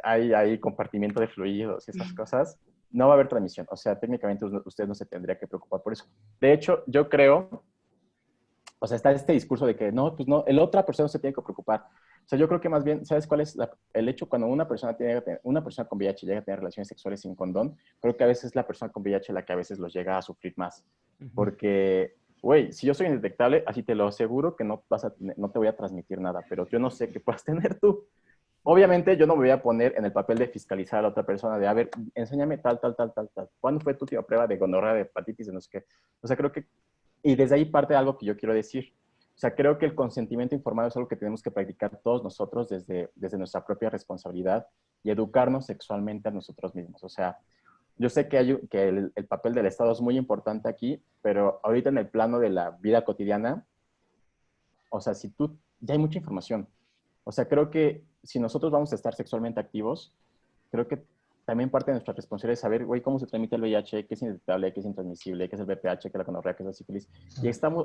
hay compartimiento de fluidos y esas cosas, no va a haber transmisión. O sea, técnicamente usted no se tendría que preocupar por eso. De hecho, yo creo, o sea, está este discurso de que no, pues no, el otra persona no se tiene que preocupar. O sea, yo creo que más bien, ¿sabes cuál es el hecho cuando una persona con VIH llega a tener relaciones sexuales sin condón? Creo que a veces es la persona con VIH la que a veces los llega a sufrir más. Porque, güey, si yo soy indetectable, así te lo aseguro que no te voy a transmitir nada, pero yo no sé qué puedas tener tú. Obviamente yo no me voy a poner en el papel de fiscalizar a la otra persona, de, a ver, enséñame tal, tal, tal, tal, tal. ¿Cuándo fue tu última prueba de gonorrea, de hepatitis, de no sé qué? O sea, creo que, y desde ahí parte algo que yo quiero decir. O sea, creo que el consentimiento informado es algo que tenemos que practicar todos nosotros desde nuestra propia responsabilidad y educarnos sexualmente a nosotros mismos. O sea, yo sé que el papel del Estado es muy importante aquí, pero ahorita en el plano de la vida cotidiana, o sea, ya hay mucha información. O sea, creo que si nosotros vamos a estar sexualmente activos, creo que también parte de nuestra responsabilidad es saber, güey, cómo se transmite el VIH, qué es indetectable, qué es intransmisible, qué es el VPH, qué es la gonorrea, qué es la sífilis.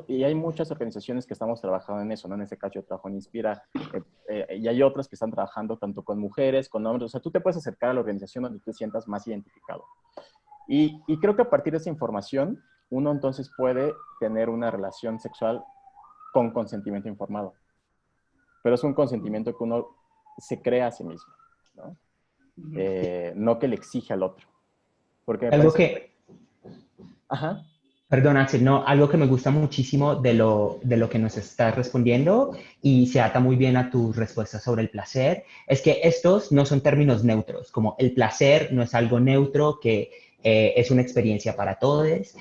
Y hay muchas organizaciones que estamos trabajando en eso, ¿no? En este caso yo trabajo en Inspira, y hay otras que están trabajando tanto con mujeres, con hombres. O sea, tú te puedes acercar a la organización donde te sientas más identificado. Y creo que a partir de esa información, uno entonces puede tener una relación sexual con consentimiento informado. Pero es un consentimiento que uno se crea a sí mismo, ¿no? No que le exige al otro. Porque me Algo parece que, que... Ajá. perdón, Axel, no, algo que me gusta muchísimo de lo que nos estás respondiendo y se ata muy bien a tu respuesta sobre el placer, es que estos no son términos neutros, como el placer no es algo neutro que es una experiencia para todos.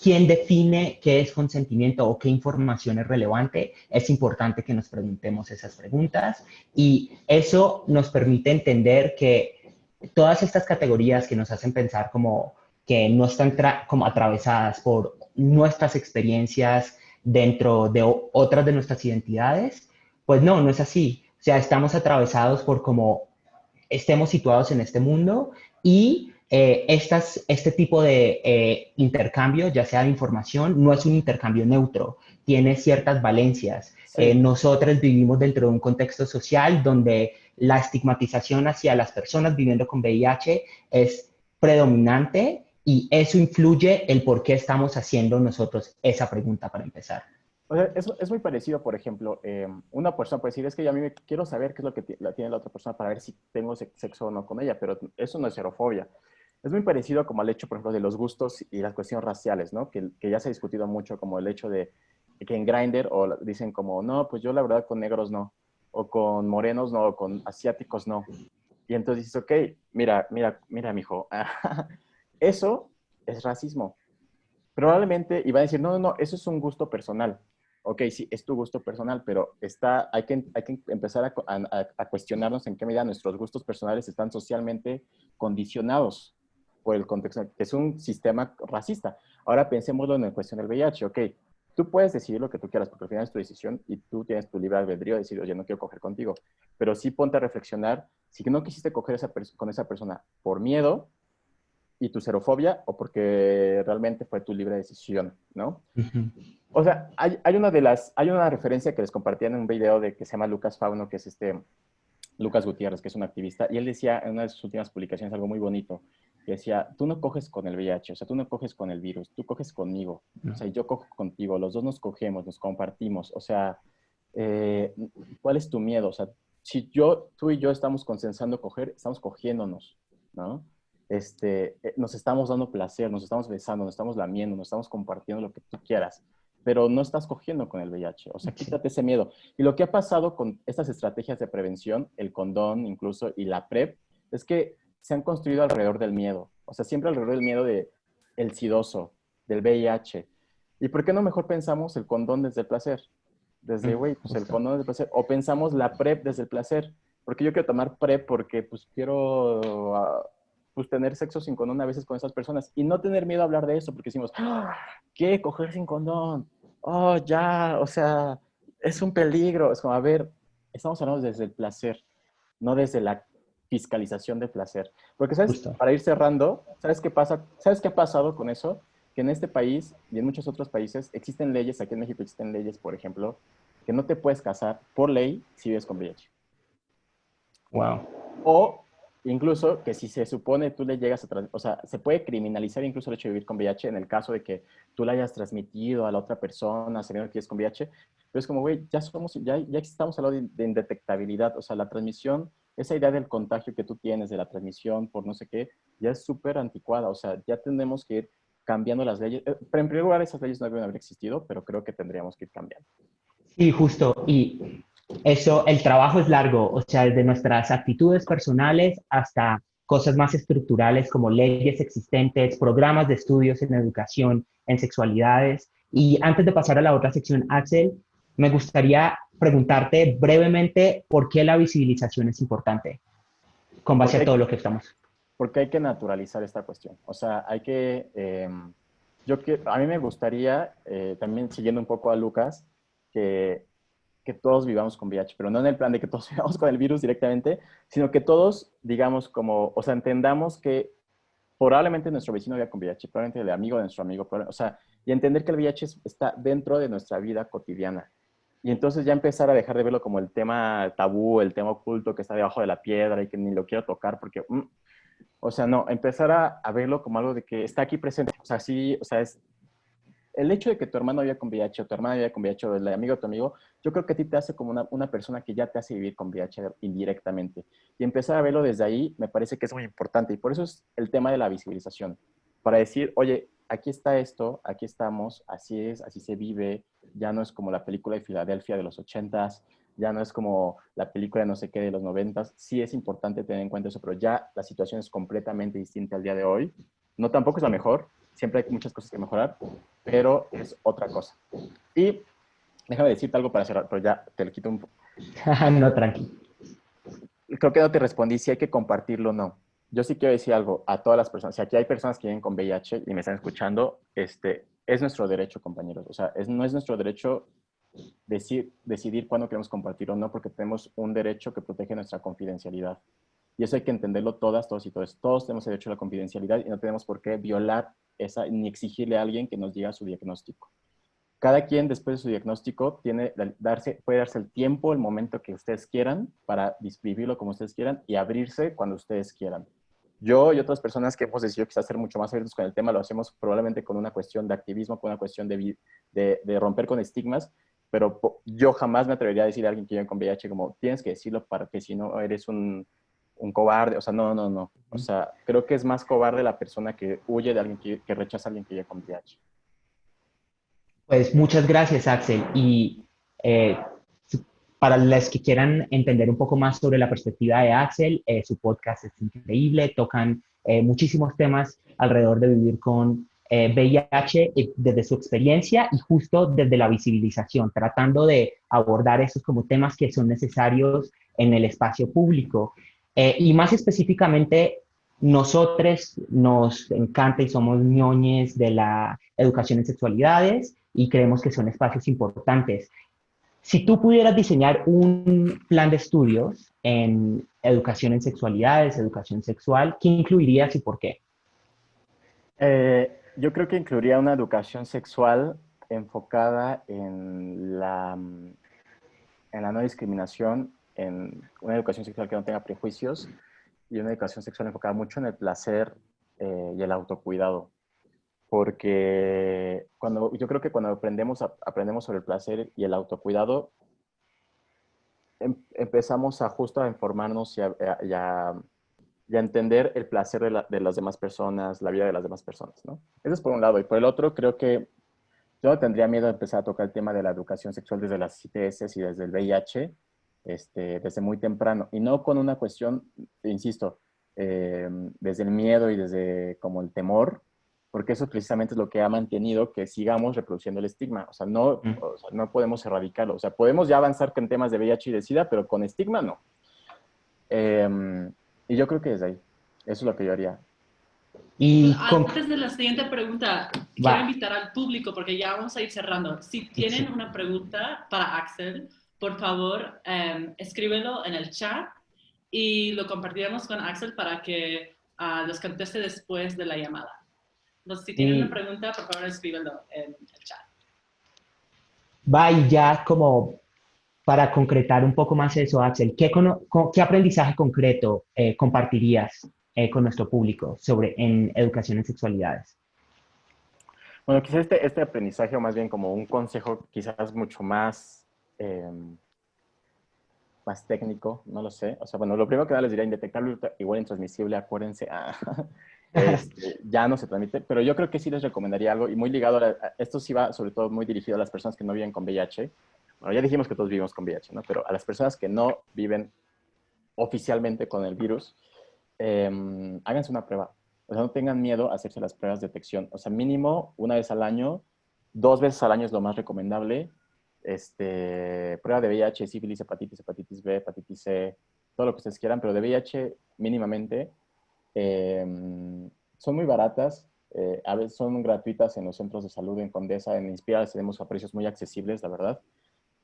¿Quién define qué es consentimiento o qué información es relevante? Es importante que nos preguntemos esas preguntas y eso nos permite entender que todas estas categorías que nos hacen pensar como que no están como atravesadas por nuestras experiencias dentro de otras de nuestras identidades, pues no, no es así. O sea, estamos atravesados por cómo estemos situados en este mundo y este tipo de intercambio, ya sea de información, no es un intercambio neutro, tiene ciertas valencias. Sí. Nosotros vivimos dentro de un contexto social donde la estigmatización hacia las personas viviendo con VIH es predominante y eso influye el por qué estamos haciendo nosotros esa pregunta para empezar. O sea, es muy parecido, por ejemplo, una persona puede decir, es que yo a mí quiero saber qué es lo que tiene la otra persona para ver si tengo sexo o no con ella, pero eso no es xerofobia. Es muy parecido como al hecho, por ejemplo, de los gustos y las cuestiones raciales, ¿no? Que ya se ha discutido mucho, como el hecho de que en Grindr dicen como, no, pues yo la verdad con negros no, o con morenos no, o con asiáticos no. Y entonces dices, ok, mira, mijo, eso es racismo. Probablemente iba a decir, no, no, no, eso es un gusto personal. Ok, sí, es tu gusto personal, pero hay que empezar a cuestionarnos en qué medida nuestros gustos personales están socialmente condicionados por el contexto, que es un sistema racista. Ahora pensémoslo en la cuestión del VIH. Ok, tú puedes decidir lo que tú quieras, porque al final es tu decisión y tú tienes tu libre albedrío de decir, oye, no quiero coger contigo. Pero sí ponte a reflexionar si no quisiste coger con esa persona por miedo y tu xerofobia o porque realmente fue tu libre decisión, ¿no? Uh -huh. O sea, hay una referencia que les compartí en un video que se llama Lucas Fauno, que es Lucas Gutiérrez, que es un activista, y él decía en una de sus últimas publicaciones algo muy bonito, que decía, tú no coges con el VIH, o sea, tú no coges con el virus, tú coges conmigo, o sea, yo cojo contigo, los dos nos cogemos, nos compartimos, o sea, ¿cuál es tu miedo? O sea, si tú y yo estamos consensando coger, estamos cogiéndonos, ¿no? Nos estamos dando placer, nos estamos besando, nos estamos lamiendo, nos estamos compartiendo lo que tú quieras. pero no estás cogiendo con el VIH. O sea, quítate ese miedo. Y lo que ha pasado con estas estrategias de prevención, el condón incluso y la PrEP, es que se han construido alrededor del miedo. O sea, siempre alrededor del miedo de el sidoso, del VIH. ¿Y por qué no mejor pensamos el condón desde el placer? Desde, güey, pues el condón desde el placer. O pensamos la PrEP desde el placer. Porque yo quiero tomar PrEP porque pues quiero pues, tener sexo sin condón a veces con esas personas. Y no tener miedo a hablar de eso porque decimos, ¡ah! ¿Qué? ¿Coger sin condón? Oh, ya, o sea, es un peligro. Es como, a ver, estamos hablando desde el placer, no desde la fiscalización de placer. Porque, ¿sabes? Justo. Para ir cerrando, ¿sabes qué pasa? ¿Sabes qué ha pasado con eso? Que en este país y en muchos otros países existen leyes, aquí en México existen leyes, por ejemplo, que no te puedes casar por ley si vives con VIH. Wow. O incluso que si se supone tú le llegas a, o sea, se puede criminalizar incluso el hecho de vivir con VIH en el caso de que tú le hayas transmitido a la otra persona sabiendo que es con VIH. Pero es como, güey, ya estamos hablando de indetectabilidad. O sea, la transmisión, esa idea del contagio que tú tienes, de la transmisión por no sé qué, ya es súper anticuada. O sea, ya tenemos que ir cambiando las leyes. Pero en primer lugar, esas leyes no deben haber existido, pero creo que tendríamos que ir cambiando. Sí, justo. Y eso, el trabajo es largo, o sea, desde nuestras actitudes personales hasta cosas más estructurales como leyes existentes, programas de estudios en educación, en sexualidades. Y antes de pasar a la otra sección, Axel, me gustaría preguntarte brevemente por qué la visibilización es importante con base Porque a hay, todo lo que estamos. porque hay que naturalizar esta cuestión. O sea, hay que, a mí me gustaría, también siguiendo un poco a Lucas, que, que todos vivamos con VIH, pero no en el plan de que todos vivamos con el virus directamente, sino que todos, digamos, como, o sea, entendamos que probablemente nuestro vecino viva con VIH, probablemente el amigo de nuestro amigo, o sea, y entender que el VIH está dentro de nuestra vida cotidiana. Y entonces ya empezar a dejar de verlo como el tema tabú, el tema oculto que está debajo de la piedra y que ni lo quiero tocar porque o sea, no, empezar a verlo como algo de que está aquí presente. O sea, sí, o sea, es el hecho de que tu hermano viva con VIH o tu hermana viva con VIH o el amigo de tu amigo, yo creo que a ti te hace como una persona que ya te hace vivir con VIH indirectamente. Y empezar a verlo desde ahí me parece que es muy importante. Y por eso es el tema de la visibilización. Para decir, oye, aquí está esto, aquí estamos, así es, así se vive. Ya no es como la película de Filadelfia de los 80s, ya no es como la película de no sé qué de los 90s. Sí es importante tener en cuenta eso, pero ya la situación es completamente distinta al día de hoy. No tampoco es la mejor, siempre hay muchas cosas que mejorar, pero es otra cosa. Y déjame decirte algo para cerrar, pero ya te lo quito un poco. No, tranqui. Creo que no te respondí si hay que compartirlo o no. Yo sí quiero decir algo a todas las personas. Si aquí hay personas que viven con VIH y me están escuchando, es nuestro derecho, compañeros. O sea, no es nuestro derecho decidir cuándo queremos compartir o no, porque tenemos un derecho que protege nuestra confidencialidad. Y eso hay que entenderlo todas, todos y todos. Todos tenemos derecho a la confidencialidad y no tenemos por qué violar esa ni exigirle a alguien que nos diga su diagnóstico. Cada quien después de su diagnóstico puede darse el tiempo, el momento que ustedes quieran para vivirlo como ustedes quieran y abrirse cuando ustedes quieran. Yo y otras personas que hemos decidido quizás ser mucho más abiertos con el tema, lo hacemos probablemente con una cuestión de activismo, con una cuestión de romper con estigmas, pero yo jamás me atrevería a decir a alguien que vive con VIH como tienes que decirlo para que si no eres un cobarde. O sea, no, no, no. O sea, creo que es más cobarde la persona que huye de alguien que rechaza a alguien que vive con VIH. Pues muchas gracias, Axel. Y eh, para los que quieran entender un poco más sobre la perspectiva de Axel, su podcast es increíble, tocan muchísimos temas alrededor de vivir con VIH desde su experiencia y justo desde la visibilización, tratando de abordar esos como temas que son necesarios en el espacio público. Y más específicamente, nosotros nos encanta y somos ñoñes de la educación en sexualidades y creemos que son espacios importantes. Si tú pudieras diseñar un plan de estudios en educación en sexualidades, educación sexual, ¿qué incluirías y por qué? Yo creo que incluiría una educación sexual enfocada en la no discriminación, en una educación sexual que no tenga prejuicios y una educación sexual enfocada mucho en el placer y el autocuidado. Porque yo creo que cuando aprendemos sobre el placer y el autocuidado, empezamos a justo a informarnos y a entender el placer de las demás personas, la vida de las demás personas, ¿no? Eso es por un lado. Y por el otro, creo que Yo tendría miedo de empezar a tocar el tema de la educación sexual desde las ITS y desde el VIH, desde muy temprano. Y no con una cuestión, insisto, desde el miedo y desde como el temor, porque eso precisamente es lo que ha mantenido que sigamos reproduciendo el estigma. Mm. O sea, no podemos erradicarlo. O sea, podemos ya avanzar con temas de VIH y de SIDA, pero con estigma no. Y yo creo que desde ahí, eso es lo que yo haría. Y con, Antes de la siguiente pregunta, quiero va, invitar al público porque ya vamos a ir cerrando. Si tienen sí. una pregunta para Axel, por favor, escríbelo en el chat y lo compartiremos con Axel para que los conteste después de la llamada. Entonces, si tienen una Y pregunta, por favor, escríbelo en el chat. va, y ya como para concretar un poco más eso, Axel, ¿qué aprendizaje concreto compartirías con nuestro público sobre en educación en sexualidades? Bueno, quizás este aprendizaje, o más bien como un consejo quizás mucho más, más técnico, no lo sé. O sea, bueno, lo primero que nada les diría, indetectable, igual intransmisible, acuérdense, ya no se transmite, pero yo creo que sí les recomendaría algo y muy ligado esto sí va sobre todo muy dirigido a las personas que no viven con VIH. Bueno, ya dijimos que todos vivimos con VIH, ¿no? Pero a las personas que no viven oficialmente con el virus, háganse una prueba. O sea, no tengan miedo a hacerse las pruebas de detección. O sea, mínimo una vez al año, 2 veces al año es lo más recomendable. Prueba de VIH, sífilis, hepatitis B, hepatitis C, todo lo que ustedes quieran, pero de VIH mínimamente. Eh, Son muy baratas, a veces son gratuitas en los centros de salud en Condesa, en Inspira las tenemos a precios muy accesibles, la verdad.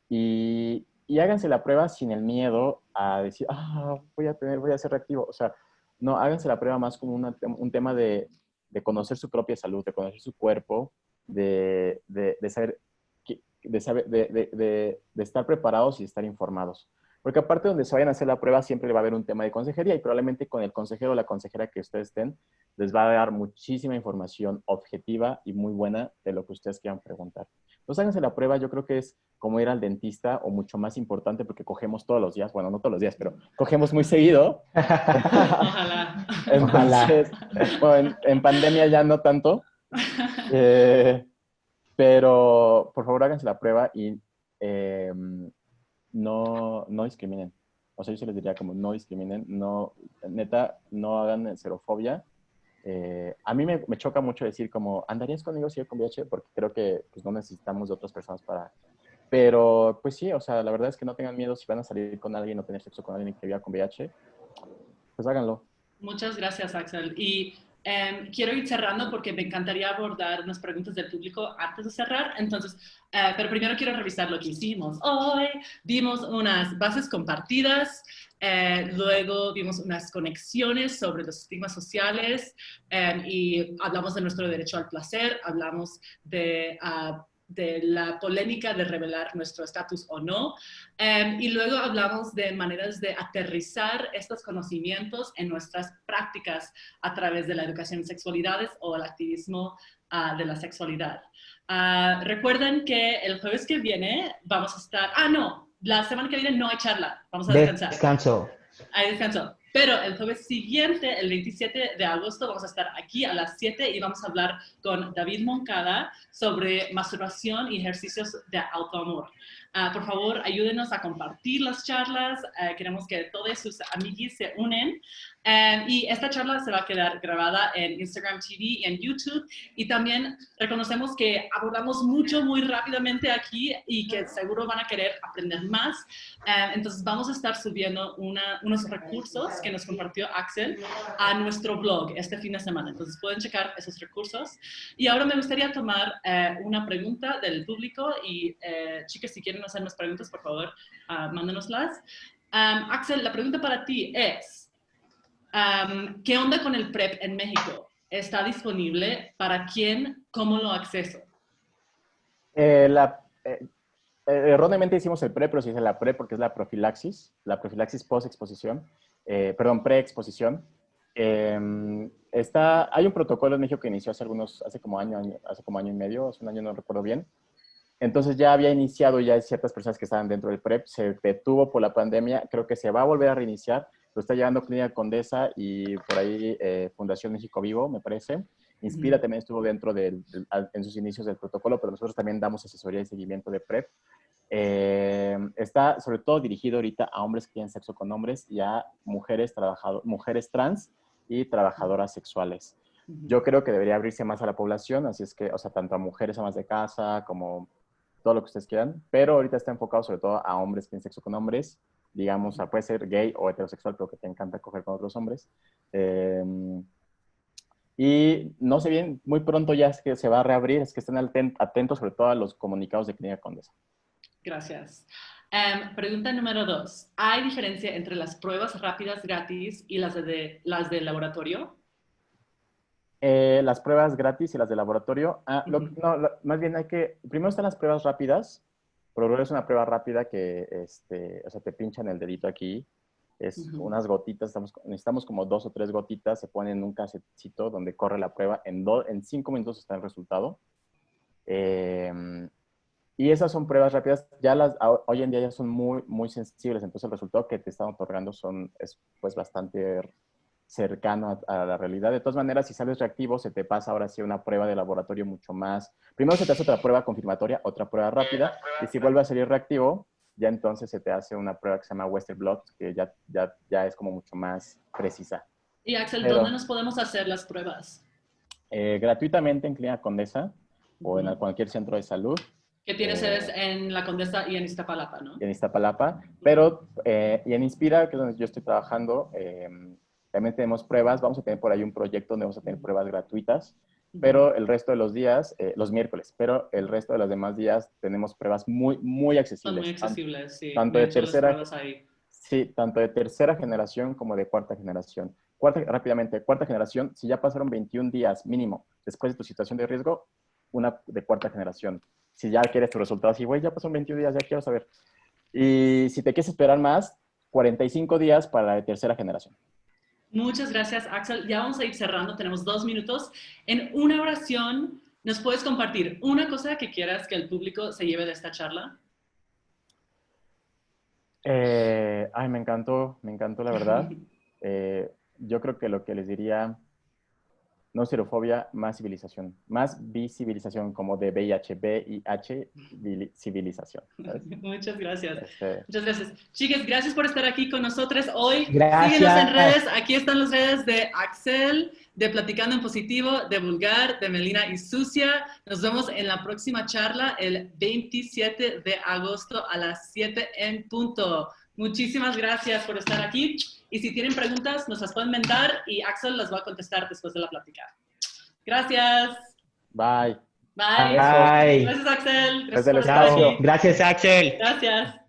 Y háganse la prueba sin el miedo a decir, voy a ser reactivo. O sea, no, háganse la prueba más como un tema de conocer su propia salud, de conocer su cuerpo, de saber, de estar preparados y estar informados. Porque aparte donde se vayan a hacer la prueba siempre va a haber un tema de consejería y probablemente con el consejero o la consejera que ustedes estén les va a dar muchísima información objetiva y muy buena de lo que ustedes quieran preguntar. Entonces háganse la prueba, yo creo que es como ir al dentista o mucho más importante porque cogemos todos los días, bueno, no todos los días, pero cogemos muy seguido. Ojalá. Ojalá. Entonces, bueno, en pandemia ya no tanto, eh, pero por favor háganse la prueba y no discriminen. O sea, yo se les diría como no discriminen, no, neta, no hagan xerofobia. A mí me choca mucho decir como, ¿andarías conmigo si yo con VIH? Porque creo que pues, no necesitamos de otras personas para... Pero pues sí, o sea, la verdad es que no tengan miedo si van a salir con alguien o tener sexo con alguien que viva con VIH, pues háganlo. Muchas gracias, Axel. Y quiero ir cerrando porque me encantaría abordar unas preguntas del público antes de cerrar. Entonces, pero primero quiero revisar lo que hicimos. Hoy vimos unas bases compartidas, luego vimos unas conexiones sobre los estigmas sociales y hablamos de nuestro derecho al placer, hablamos de la polémica de revelar nuestro estatus o no. Y luego hablamos de maneras de aterrizar estos conocimientos en nuestras prácticas a través de la educación en sexualidades o el activismo de la sexualidad. Recuerden que el jueves que viene vamos a estar... no, la semana que viene no hay charla, vamos a descansar. Descanso. Hay descanso. Pero el jueves siguiente, el 27 de agosto, vamos a estar aquí a las 7 y vamos a hablar con David Moncada sobre masturbación y ejercicios de autoamor. Por favor, ayúdenos a compartir las charlas. Queremos que todos sus amiguis se unen. Y esta charla se va a quedar grabada en Instagram TV y en YouTube. Y también reconocemos que abordamos mucho muy rápidamente aquí y que seguro van a querer aprender más. Entonces vamos a estar subiendo unos recursos que nos compartió Axel a nuestro blog este fin de semana. Entonces pueden checar esos recursos. Y ahora me gustaría tomar una pregunta del público y chicas, si quieren hacernos preguntas, por favor, mándenoslas. Axel, la pregunta para ti es, ¿qué onda con el PrEP en México? ¿Está disponible? ¿Para quién? ¿Cómo lo acceso? Eh, la, eh, Erróneamente hicimos el pre, pero se dice la pre porque es la profilaxis post-exposición, perdón, pre-exposición. Hay un protocolo en México que inició hace como año y medio, hace un año no recuerdo bien. Entonces ya había iniciado, ya hay ciertas personas que estaban dentro del PrEP, se detuvo por la pandemia, creo que se va a volver a reiniciar, lo está llevando Clínica Condesa y por ahí Fundación México Vivo, me parece. Inspira también estuvo dentro en sus inicios del protocolo, pero nosotros también damos asesoría y seguimiento de PrEP. Está sobre todo dirigido ahorita a hombres que tienen sexo con hombres y a mujeres trans y trabajadoras sexuales. Yo creo que debería abrirse más a la población, así es que, o sea, tanto a mujeres amas de casa como todo lo que ustedes quieran, pero ahorita está enfocado sobre todo a hombres que tienen sexo con hombres, digamos, puede ser gay o heterosexual, pero que te encanta coger con otros hombres. Y no sé bien, muy pronto ya es que se va a reabrir, es que estén atentos sobre todo a los comunicados de Clínica Condesa. Gracias. Pregunta número 2. ¿Hay diferencia entre las pruebas rápidas gratis y las de laboratorio? Las pruebas gratis y las de laboratorio. Más bien primero están las pruebas rápidas. Pero es una prueba rápida que, o sea, te pinchan el dedito aquí. Es unas gotitas, necesitamos como 2 o 3 gotitas, se ponen en un casetcito donde corre la prueba. En 5 minutos está el resultado. Y esas son pruebas rápidas. Hoy en día ya son muy, muy sensibles. Entonces el resultado que te están otorgando es pues bastante cercano a la realidad. De todas maneras, si sales reactivo, se te pasa ahora sí una prueba de laboratorio mucho más. Primero se te hace otra prueba confirmatoria, otra prueba rápida, y si vuelve a salir reactivo, ya entonces se te hace una prueba que se llama Western Blot, que ya es como mucho más precisa. Y Axel, ¿dónde nos podemos hacer las pruebas? Gratuitamente en Clínica Condesa o en cualquier centro de salud. Que tiene sedes en la Condesa y en Iztapalapa, ¿no? En Iztapalapa, pero y en Inspira, que es donde yo estoy trabajando, también tenemos pruebas. Vamos a tener por ahí un proyecto donde vamos a tener pruebas gratuitas, pero el resto de los días, los miércoles, pero el resto de los demás días tenemos pruebas muy, muy accesibles. Son muy accesibles, sí. Tanto de tercera generación como de cuarta generación. Rápidamente, cuarta generación, si ya pasaron 21 días mínimo después de tu situación de riesgo, una de cuarta generación. Si ya quieres tu resultado así, güey, ya pasaron 21 días, ya quiero saber. Y si te quieres esperar más, 45 días para la de tercera generación. Muchas gracias, Axel. Ya vamos a ir cerrando, tenemos 2 minutos. En una oración, ¿nos puedes compartir una cosa que quieras que el público se lleve de esta charla? Me encantó la verdad. Yo creo que lo que les diría, no serofobia, más civilización. Más visibilización, como de VIH, VIH, civilización. ¿Sabes? Muchas gracias. Muchas gracias. Chicas, gracias por estar aquí con nosotros hoy. Gracias. Síguenos en redes. Aquí están las redes de Axel, de Platicando en Positivo, de Vulgar, de Melina y Sucia. Nos vemos en la próxima charla el 27 de agosto a las 7 en punto. Muchísimas gracias por estar aquí. Y si tienen preguntas, nos las pueden mandar y Axel las va a contestar después de la plática. Gracias. Bye. Bye. Bye. Gracias, Axel. Gracias por estar aquí. Gracias, Axel. Gracias.